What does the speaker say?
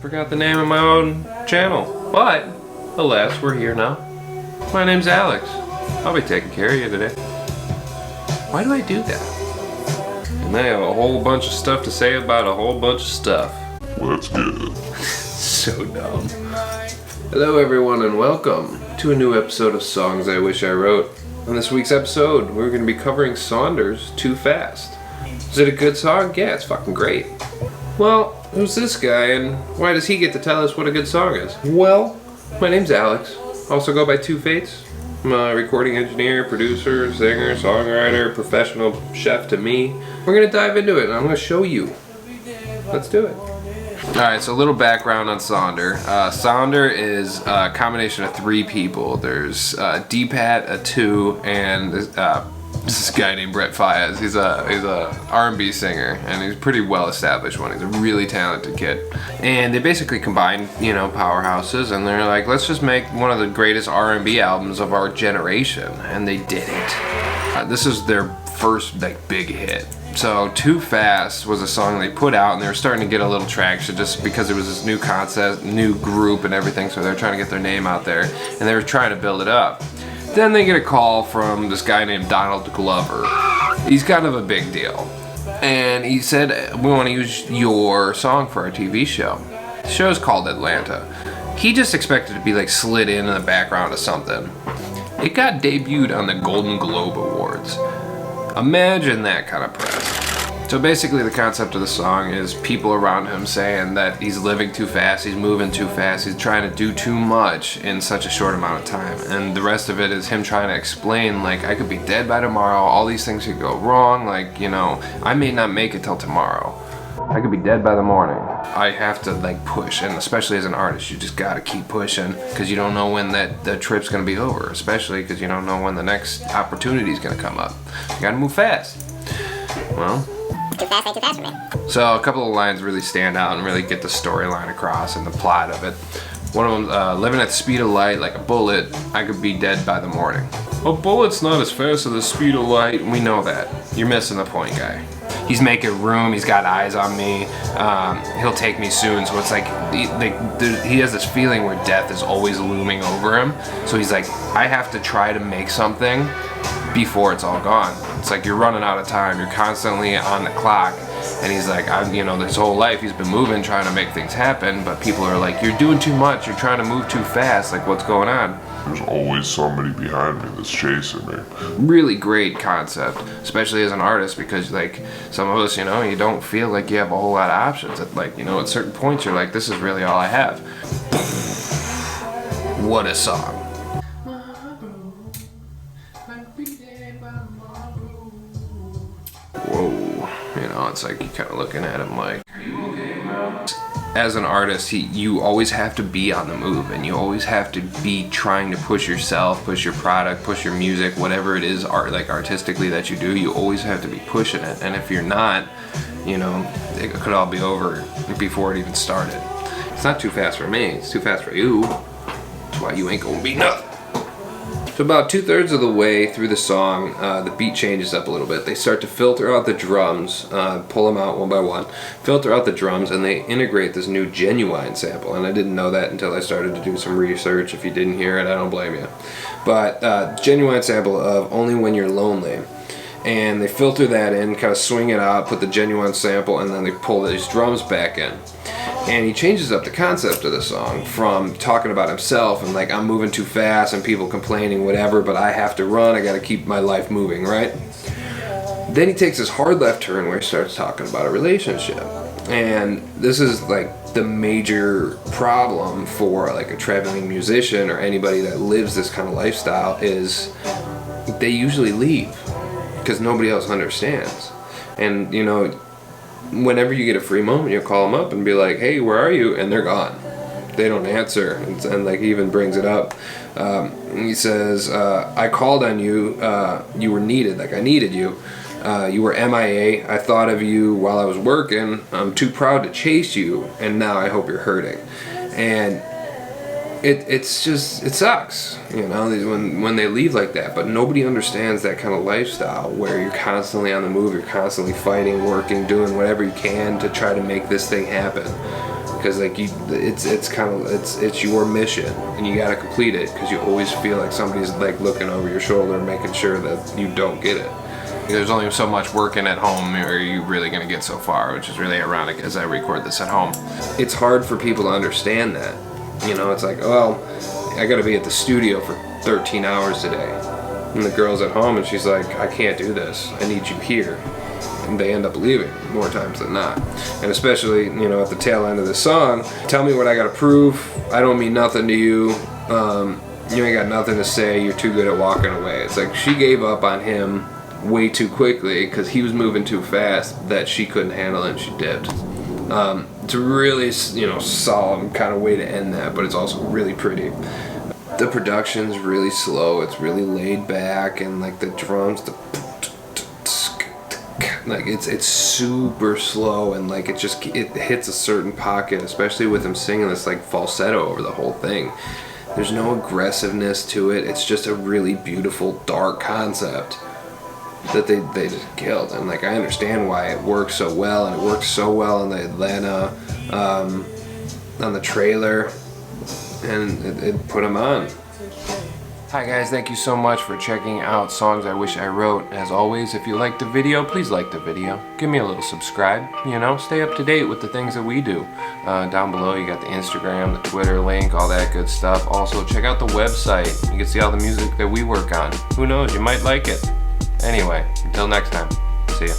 Forgot the name of my own channel. But, alas, we're here now. My name's Alex. I'll be taking care of you today. Why do I do that? And I have a whole bunch of stuff to say about a whole bunch of stuff. Let's get it. So dumb. Hello everyone and welcome to a new episode of Songs I Wish I Wrote. On this week's episode, we're going to be covering Sonder's Too Fast. Is it a good song? Yeah, it's fucking great. Well, who's this guy and why does he get to tell us what a good song is? Well, my name's Alex. Also go by Two Fates. I'm a recording engineer, producer, singer, songwriter, professional chef to me. We're going to dive into it and I'm going to show you. Let's do it. Alright, so a little background on Sonder. Sonder is a combination of three people. There's D-Pat, a two, and this guy named Brett Fias. He's a R&B singer, and he's a pretty well established one. He's a really talented kid. And they basically combined, powerhouses, and they're like, let's just make one of the greatest R&B albums of our generation. And they did it. This is their first big hit. So Too Fast was a song they put out and they were starting to get a little traction just because it was this new concept, new group and everything, so they were trying to get their name out there and they were trying to build it up. Then they get a call from this guy named Donald Glover. He's kind of a big deal. And he said, we want to use your song for our TV show. The show's called Atlanta. He just expected to be slid in the background of something. It got debuted on the Golden Globe Awards. Imagine that kind of press. So basically the concept of the song is people around him saying that he's living too fast, he's moving too fast, he's trying to do too much in such a short amount of time. And the rest of it is him trying to explain, I could be dead by tomorrow, all these things could go wrong, I may not make it till tomorrow. I could be dead by the morning. I have to push, and especially as an artist, you just gotta keep pushing because you don't know when that trip's gonna be over, especially because you don't know when the next opportunity's gonna come up. You gotta move fast. Well, too fast, ain't too fast for me. So a couple of lines really stand out and really get the storyline across and the plot of it. One of them, living at the speed of light like a bullet, I could be dead by the morning. A bullet's not as fast as the speed of light. We know that. You're missing the point, guy. He's making room, he's got eyes on me, he'll take me soon, so it's he has this feeling where death is always looming over him, so he's I have to try to make something before it's all gone. It's you're running out of time, you're constantly on the clock, and he's his whole life he's been moving, trying to make things happen, but people are you're doing too much, you're trying to move too fast, what's going on? There's always somebody behind me that's chasing me. Really great concept, especially as an artist, because some of us, you don't feel like you have a whole lot of options. At certain points you're this is really all I have. What a song. Whoa, it's you're kind of looking at him are you okay, bro? As an artist, you always have to be on the move, and you always have to be trying to push yourself, push your product, push your music, whatever it is, artistically that you do. You always have to be pushing it, and if you're not, it could all be over before it even started. It's not too fast for me. It's too fast for you. That's why you ain't gonna be nothing. So about 2/3 of the way through the song, the beat changes up a little bit. They start to filter out the drums, pull them out one by one, filter out the drums, and they integrate this new Genuine sample. And I didn't know that until I started to do some research. If you didn't hear it, I don't blame you. But Genuine sample of Only When You're Lonely. And they filter that in, kind of swing it out, put the Genuine sample, and then they pull these drums back in. And he changes up the concept of the song from talking about himself and I'm moving too fast and people complaining, whatever, but I have to run, I gotta keep my life moving, right? Then he takes this hard left turn where he starts talking about a relationship. And this is the major problem for a traveling musician or anybody that lives this kind of lifestyle is they usually leave because nobody else understands. And whenever you get a free moment, you'll call them up and be like, hey, where are you? And they're gone. They don't answer. And he even brings it up. He says, I called on you. You were needed. I needed you. You were MIA. I thought of you while I was working. I'm too proud to chase you. And now I hope you're hurting. And it sucks, when they leave like that, but nobody understands that kind of lifestyle where you're constantly on the move, you're constantly fighting, working, doing whatever you can to try to make this thing happen. because like it's your mission and you got to complete it, because you always feel like somebody's like looking over your shoulder making sure that you don't get it. There's only so much working at home or you're really gonna get so far, which is really ironic as I record this at home. It's hard for people to understand that. You know, it's like, well, I gotta be at the studio for 13 hours today. And the girl's at home and she's like, I can't do this, I need you here. And they end up leaving more times than not. And especially, you know, at the tail end of the song, tell me what I gotta prove, I don't mean nothing to you, you ain't got nothing to say, you're too good at walking away. It's like she gave up on him way too quickly because he was moving too fast that she couldn't handle it and she dipped. It's a really, you know, solemn kind of way to end that, but it's also really pretty. The production's really slow, it's really laid back, and like the drums, like it's super slow, and like it hits a certain pocket, especially with him singing this like falsetto over the whole thing. There's no aggressiveness to it, it's just a really beautiful dark concept that they just killed. And like I understand why it works so well, and it worked so well in the Atlanta on the trailer, and it put them on. Hi guys, thank you so much for checking out Songs I Wish I Wrote. As always, if you liked the video, please like the video. Give me a little subscribe, you know, stay up to date with the things that we do. Down below you got the Instagram, the Twitter link, all that good stuff. Also check out the website, you can see all the music that we work on. Who knows, you might like it. Anyway, until next time, see ya.